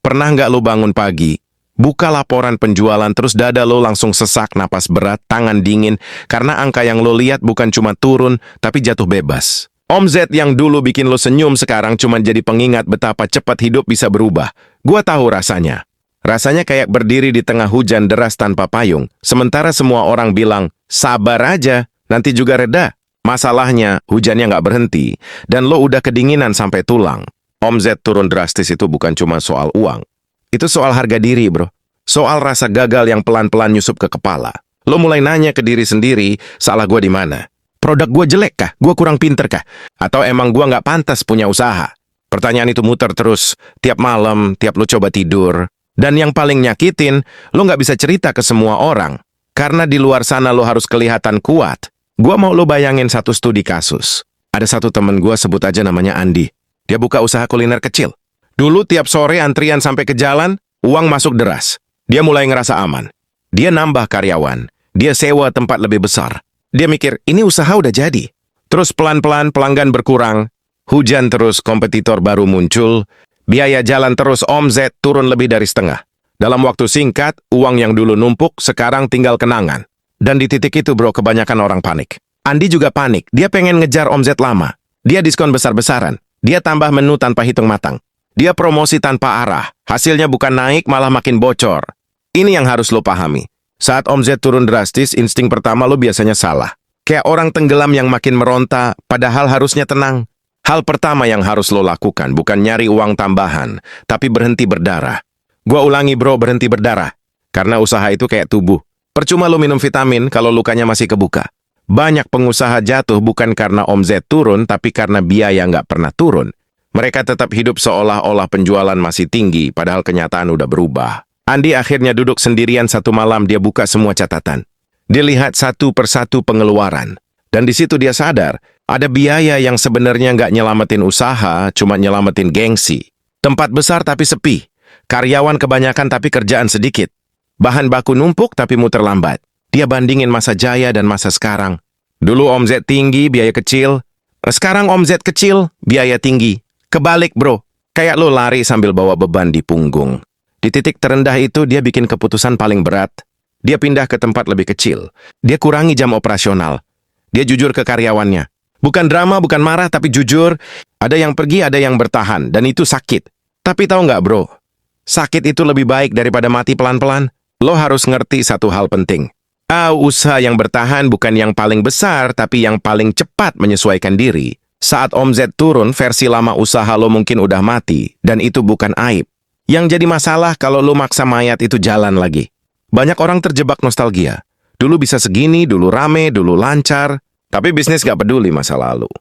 Pernah nggak lo bangun pagi, buka laporan penjualan terus dada lo langsung sesak, napas berat, tangan dingin, karena angka yang lo lihat bukan cuma turun, tapi jatuh bebas. Omzet yang dulu bikin lo senyum sekarang cuma jadi pengingat betapa cepat hidup bisa berubah. Gua tahu rasanya. Rasanya kayak berdiri di tengah hujan deras tanpa payung, sementara semua orang bilang, sabar aja, nanti juga reda. Masalahnya, hujannya nggak berhenti, dan lo udah kedinginan sampai tulang. Omzet turun drastis itu bukan cuma soal uang. Itu soal harga diri, bro. Soal rasa gagal yang pelan-pelan nyusup ke kepala. Lo mulai nanya ke diri sendiri, salah gue di mana? Produk gue jelek kah? Gue kurang pinter kah? Atau emang gue nggak pantas punya usaha? Pertanyaan itu muter terus, tiap malam, tiap lo coba tidur. Dan yang paling nyakitin, lo nggak bisa cerita ke semua orang. Karena di luar sana lo harus kelihatan kuat. Gue mau lo bayangin satu studi kasus. Ada satu temen gue, sebut aja namanya Andi. Dia buka usaha kuliner kecil. Dulu tiap sore antrian sampai ke jalan, uang masuk deras. Dia mulai ngerasa aman. Dia nambah karyawan. Dia sewa tempat lebih besar. Dia mikir, ini usaha udah jadi. Terus pelan-pelan pelanggan berkurang. Hujan terus, kompetitor baru muncul. Biaya jalan terus, omzet turun lebih dari setengah. Dalam waktu singkat, uang yang dulu numpuk sekarang tinggal kenangan. Dan di titik itu, bro, kebanyakan orang panik. Andi juga panik. Dia pengen ngejar omzet lama. Dia diskon besar-besaran. Dia tambah menu tanpa hitung matang. Dia promosi tanpa arah. Hasilnya bukan naik, malah makin bocor. Ini yang harus lo pahami. Saat omzet turun drastis, insting pertama lo biasanya salah. Kayak orang tenggelam yang makin meronta, padahal harusnya tenang. Hal pertama yang harus lo lakukan bukan nyari uang tambahan, tapi berhenti berdarah. Gua ulangi, bro, berhenti berdarah. Karena usaha itu kayak tubuh. Percuma lo minum vitamin kalau lukanya masih kebuka. Banyak pengusaha jatuh bukan karena omzet turun, tapi karena biaya nggak pernah turun. Mereka tetap hidup seolah-olah penjualan masih tinggi, padahal kenyataan udah berubah. Andi akhirnya duduk sendirian satu malam, dia buka semua catatan. Dia lihat satu persatu pengeluaran. Dan di situ dia sadar, ada biaya yang sebenarnya nggak nyelamatin usaha, cuma nyelamatin gengsi. Tempat besar tapi sepi. Karyawan kebanyakan tapi kerjaan sedikit. Bahan baku numpuk tapi muter lambat. Dia bandingin masa jaya dan masa sekarang. Dulu omzet tinggi, biaya kecil. Sekarang omzet kecil, biaya tinggi. Kebalik, bro. Kayak lo lari sambil bawa beban di punggung. Di titik terendah itu, dia bikin keputusan paling berat. Dia pindah ke tempat lebih kecil. Dia kurangi jam operasional. Dia jujur ke karyawannya. Bukan drama, bukan marah, tapi jujur. Ada yang pergi, ada yang bertahan. Dan itu sakit. Tapi tahu nggak, bro? Sakit itu lebih baik daripada mati pelan-pelan. Lo harus ngerti satu hal penting. Usaha yang bertahan bukan yang paling besar, tapi yang paling cepat menyesuaikan diri. Saat omzet turun, versi lama usaha lo mungkin udah mati, dan itu bukan aib. Yang jadi masalah kalau lo maksa mayat itu jalan lagi. Banyak orang terjebak nostalgia. Dulu bisa segini, dulu rame, dulu lancar, tapi bisnis gak peduli masa lalu.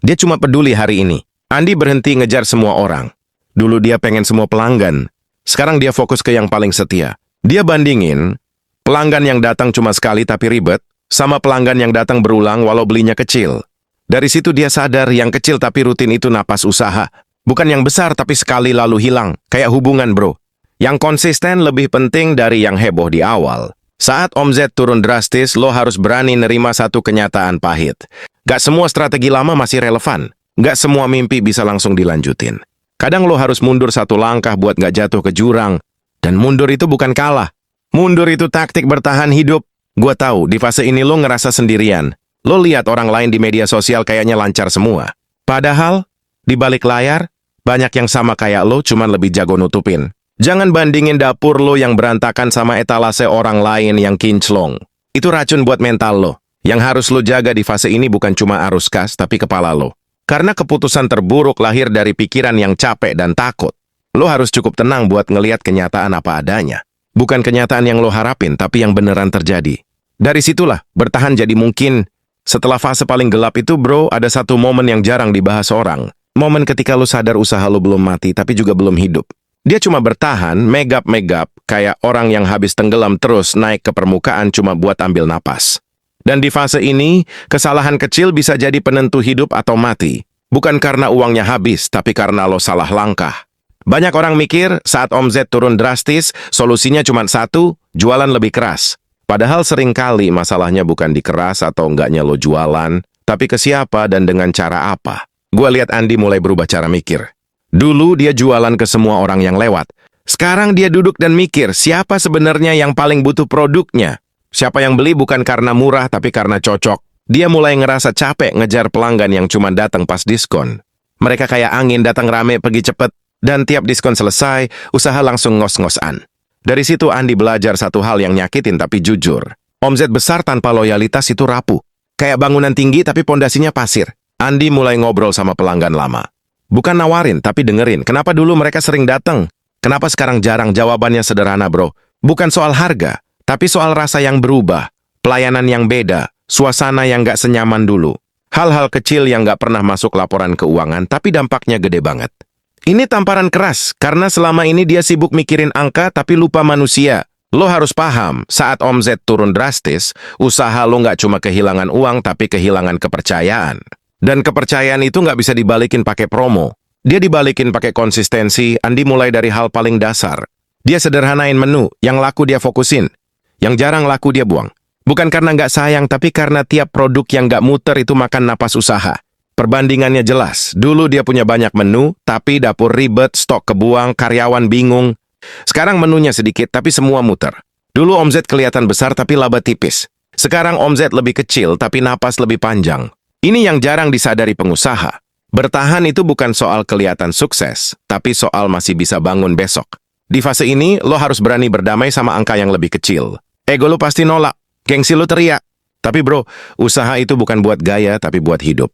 Dia cuma peduli hari ini. Andi berhenti ngejar semua orang. Dulu dia pengen semua pelanggan. Sekarang dia fokus ke yang paling setia. Dia bandingin pelanggan yang datang cuma sekali tapi ribet, sama pelanggan yang datang berulang walau belinya kecil. Dari situ dia sadar yang kecil tapi rutin itu napas usaha. Bukan yang besar tapi sekali lalu hilang. Kayak hubungan, bro. Yang konsisten lebih penting dari yang heboh di awal. Saat omzet turun drastis, lo harus berani nerima satu kenyataan pahit. Gak semua strategi lama masih relevan. Gak semua mimpi bisa langsung dilanjutin. Kadang lo harus mundur satu langkah buat gak jatuh ke jurang. Dan mundur itu bukan kalah. Mundur itu taktik bertahan hidup. Gua tahu, di fase ini lo ngerasa sendirian. Lo lihat orang lain di media sosial kayaknya lancar semua. Padahal, di balik layar, banyak yang sama kayak lo, cuman lebih jago nutupin. Jangan bandingin dapur lo yang berantakan sama etalase orang lain yang kinclong. Itu racun buat mental lo. Yang harus lo jaga di fase ini bukan cuma arus kas, tapi kepala lo. Karena keputusan terburuk lahir dari pikiran yang capek dan takut. Lo harus cukup tenang buat ngelihat kenyataan apa adanya. Bukan kenyataan yang lo harapin, tapi yang beneran terjadi. Dari situlah, bertahan jadi mungkin. Setelah fase paling gelap itu, bro, ada satu momen yang jarang dibahas orang. Momen ketika lo sadar usaha lo belum mati, tapi juga belum hidup. Dia cuma bertahan, megap-megap, kayak orang yang habis tenggelam terus naik ke permukaan cuma buat ambil napas. Dan di fase ini, kesalahan kecil bisa jadi penentu hidup atau mati. Bukan karena uangnya habis, tapi karena lo salah langkah. Banyak orang mikir saat omzet turun drastis, solusinya cuma satu, jualan lebih keras. Padahal seringkali masalahnya bukan di keras atau enggaknya lo jualan, tapi ke siapa dan dengan cara apa. Gua lihat Andi mulai berubah cara mikir. Dulu dia jualan ke semua orang yang lewat. Sekarang dia duduk dan mikir siapa sebenarnya yang paling butuh produknya. Siapa yang beli bukan karena murah tapi karena cocok. Dia mulai ngerasa capek ngejar pelanggan yang cuma datang pas diskon. Mereka kayak angin datang rame pergi cepet. Dan tiap diskon selesai, usaha langsung ngos-ngosan. Dari situ Andi belajar satu hal yang nyakitin tapi jujur. Omzet besar tanpa loyalitas itu rapuh. Kayak bangunan tinggi tapi pondasinya pasir. Andi mulai ngobrol sama pelanggan lama. Bukan nawarin tapi dengerin. Kenapa dulu mereka sering datang? Kenapa sekarang jarang? Jawabannya sederhana bro. Bukan soal harga, tapi soal rasa yang berubah. Pelayanan yang beda, suasana yang gak senyaman dulu. Hal-hal kecil yang gak pernah masuk laporan keuangan tapi dampaknya gede banget. Ini tamparan keras, karena selama ini dia sibuk mikirin angka tapi lupa manusia. Lo harus paham, saat omzet turun drastis, usaha lo nggak cuma kehilangan uang tapi kehilangan kepercayaan. Dan kepercayaan itu nggak bisa dibalikin pakai promo. Dia dibalikin pakai konsistensi. Andi mulai dari hal paling dasar. Dia sederhanain menu, yang laku dia fokusin. Yang jarang laku dia buang. Bukan karena nggak sayang, tapi karena tiap produk yang nggak muter itu makan napas usaha. Perbandingannya jelas. Dulu dia punya banyak menu, tapi dapur ribet, stok kebuang, karyawan bingung. Sekarang menunya sedikit, tapi semua muter. Dulu omzet kelihatan besar, tapi laba tipis. Sekarang omzet lebih kecil, tapi napas lebih panjang. Ini yang jarang disadari pengusaha. Bertahan itu bukan soal kelihatan sukses, tapi soal masih bisa bangun besok. Di fase ini, lo harus berani berdamai sama angka yang lebih kecil. Ego lo pasti nolak, gengsi lo teriak. Tapi bro, usaha itu bukan buat gaya, tapi buat hidup.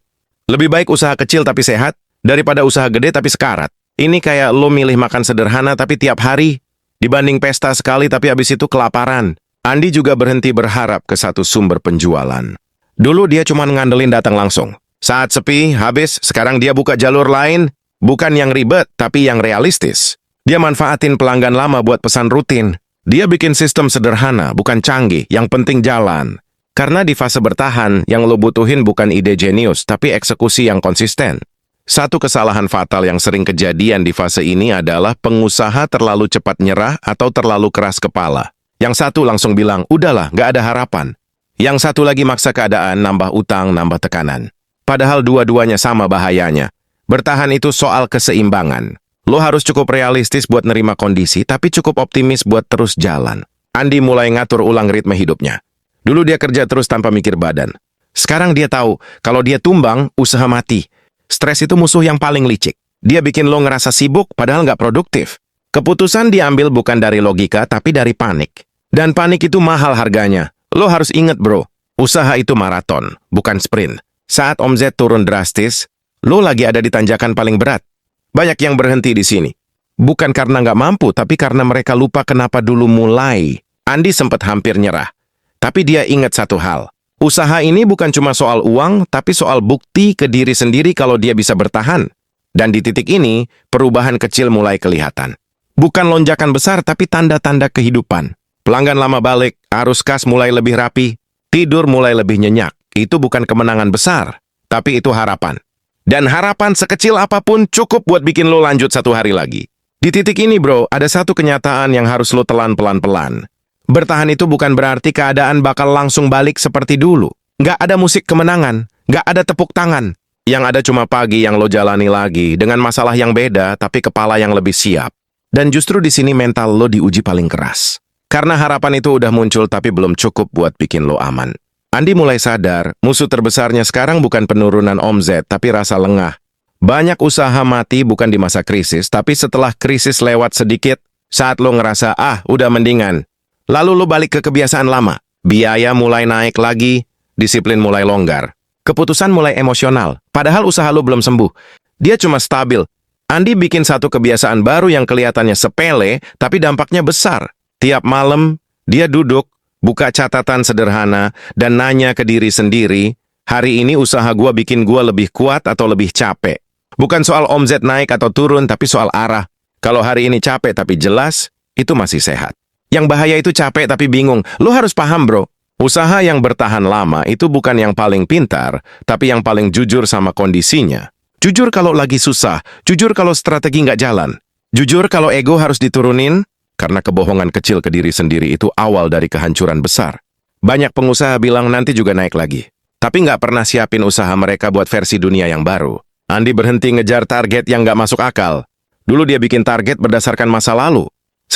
Lebih baik usaha kecil tapi sehat, daripada usaha gede tapi sekarat. Ini kayak lo milih makan sederhana tapi tiap hari, dibanding pesta sekali tapi habis itu kelaparan. Andi juga berhenti berharap ke satu sumber penjualan. Dulu dia cuma ngandelin datang langsung. Saat sepi, habis, sekarang dia buka jalur lain, bukan yang ribet, tapi yang realistis. Dia manfaatin pelanggan lama buat pesan rutin. Dia bikin sistem sederhana, bukan canggih, yang penting jalan. Karena di fase bertahan, yang lo butuhin bukan ide jenius, tapi eksekusi yang konsisten. Satu kesalahan fatal yang sering kejadian di fase ini adalah pengusaha terlalu cepat nyerah atau terlalu keras kepala. Yang satu langsung bilang, udahlah, nggak ada harapan. Yang satu lagi maksa keadaan, nambah utang, nambah tekanan. Padahal dua-duanya sama bahayanya. Bertahan itu soal keseimbangan. Lo harus cukup realistis buat nerima kondisi, tapi cukup optimis buat terus jalan. Andi mulai ngatur ulang ritme hidupnya. Dulu dia kerja terus tanpa mikir badan. Sekarang dia tahu, kalau dia tumbang, usaha mati. Stres itu musuh yang paling licik. Dia bikin lo ngerasa sibuk, padahal nggak produktif. Keputusan diambil bukan dari logika, tapi dari panik. Dan panik itu mahal harganya. Lo harus inget bro, usaha itu maraton, bukan sprint. Saat omzet turun drastis, lo lagi ada di tanjakan paling berat. Banyak yang berhenti di sini. Bukan karena nggak mampu, tapi karena mereka lupa kenapa dulu mulai. Andi sempat hampir nyerah. Tapi dia ingat satu hal. Usaha ini bukan cuma soal uang, tapi soal bukti ke diri sendiri kalau dia bisa bertahan. Dan di titik ini, perubahan kecil mulai kelihatan. Bukan lonjakan besar, tapi tanda-tanda kehidupan. Pelanggan lama balik, arus kas mulai lebih rapi, tidur mulai lebih nyenyak. Itu bukan kemenangan besar, tapi itu harapan. Dan harapan sekecil apapun cukup buat bikin lo lanjut satu hari lagi. Di titik ini bro, ada satu kenyataan yang harus lo telan pelan-pelan. Bertahan itu bukan berarti keadaan bakal langsung balik seperti dulu. Nggak ada musik kemenangan, nggak ada tepuk tangan. Yang ada cuma pagi yang lo jalani lagi, dengan masalah yang beda, tapi kepala yang lebih siap. Dan justru di sini mental lo diuji paling keras. Karena harapan itu udah muncul tapi belum cukup buat bikin lo aman. Andi mulai sadar, musuh terbesarnya sekarang bukan penurunan omzet, tapi rasa lengah. Banyak usaha mati bukan di masa krisis, tapi setelah krisis lewat sedikit, saat lo ngerasa, udah mendingan. Lalu lo balik ke kebiasaan lama. Biaya mulai naik lagi, disiplin mulai longgar. Keputusan mulai emosional, padahal usaha lo belum sembuh. Dia cuma stabil. Andi bikin satu kebiasaan baru yang kelihatannya sepele, tapi dampaknya besar. Tiap malam, dia duduk, buka catatan sederhana, dan nanya ke diri sendiri, hari ini usaha gua bikin gua lebih kuat atau lebih capek. Bukan soal omzet naik atau turun, tapi soal arah. Kalau hari ini capek tapi jelas, itu masih sehat. Yang bahaya itu capek tapi bingung. Lo harus paham bro, usaha yang bertahan lama itu bukan yang paling pintar, tapi yang paling jujur sama kondisinya. Jujur kalau lagi susah, jujur kalau strategi nggak jalan. Jujur kalau ego harus diturunin, karena kebohongan kecil ke diri sendiri itu awal dari kehancuran besar. Banyak pengusaha bilang nanti juga naik lagi. Tapi nggak pernah siapin usaha mereka buat versi dunia yang baru. Andi berhenti ngejar target yang nggak masuk akal. Dulu dia bikin target berdasarkan masa lalu.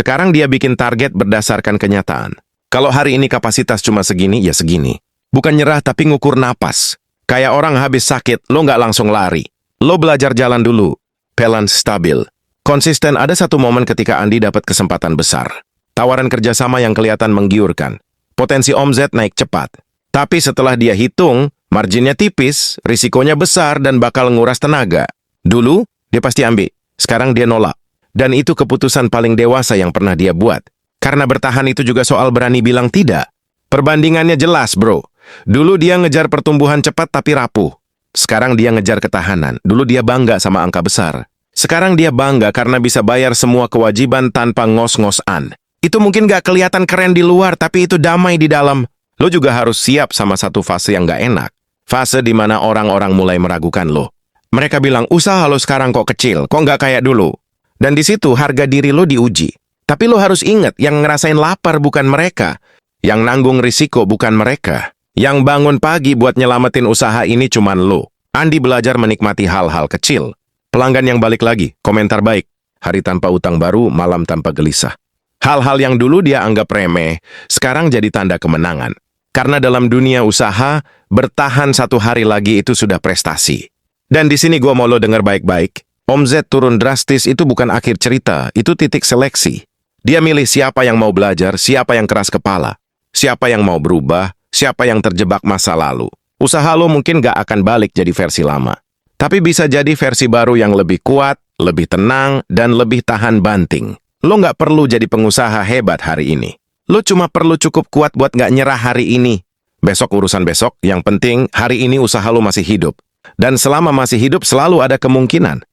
Sekarang dia bikin target berdasarkan kenyataan. Kalau hari ini kapasitas cuma segini, ya segini. Bukan nyerah tapi ngukur napas. Kayak orang habis sakit, lo nggak langsung lari. Lo belajar jalan dulu. Balance stabil. Konsisten. Ada satu momen ketika Andi dapat kesempatan besar. Tawaran kerjasama yang kelihatan menggiurkan. Potensi omzet naik cepat. Tapi setelah dia hitung, marginnya tipis, risikonya besar dan bakal nguras tenaga. Dulu, dia pasti ambil. Sekarang dia nolak. Dan itu keputusan paling dewasa yang pernah dia buat. Karena bertahan itu juga soal berani bilang tidak. Perbandingannya jelas, bro. Dulu dia ngejar pertumbuhan cepat tapi rapuh. Sekarang dia ngejar ketahanan. Dulu dia bangga sama angka besar. Sekarang dia bangga karena bisa bayar semua kewajiban tanpa ngos-ngosan. Itu mungkin gak kelihatan keren di luar, tapi itu damai di dalam. Lo juga harus siap sama satu fase yang gak enak. Fase di mana orang-orang mulai meragukan lo. Mereka bilang, usaha lo sekarang kok kecil, kok nggak kayak dulu. Dan di situ harga diri lo diuji. Tapi lo harus ingat, yang ngerasain lapar bukan mereka. Yang nanggung risiko bukan mereka. Yang bangun pagi buat nyelamatin usaha ini cuman lo. Andi belajar menikmati hal-hal kecil. Pelanggan yang balik lagi, komentar baik. Hari tanpa utang baru, malam tanpa gelisah. Hal-hal yang dulu dia anggap remeh, sekarang jadi tanda kemenangan. Karena dalam dunia usaha, bertahan satu hari lagi itu sudah prestasi. Dan di sini gua mau lo denger baik-baik. Omzet turun drastis itu bukan akhir cerita, itu titik seleksi. Dia milih siapa yang mau belajar, siapa yang keras kepala, siapa yang mau berubah, siapa yang terjebak masa lalu. Usaha lo mungkin gak akan balik jadi versi lama. Tapi bisa jadi versi baru yang lebih kuat, lebih tenang, dan lebih tahan banting. Lo gak perlu jadi pengusaha hebat hari ini. Lo cuma perlu cukup kuat buat gak nyerah hari ini. Besok urusan besok, yang penting hari ini usaha lo masih hidup. Dan selama masih hidup selalu ada kemungkinan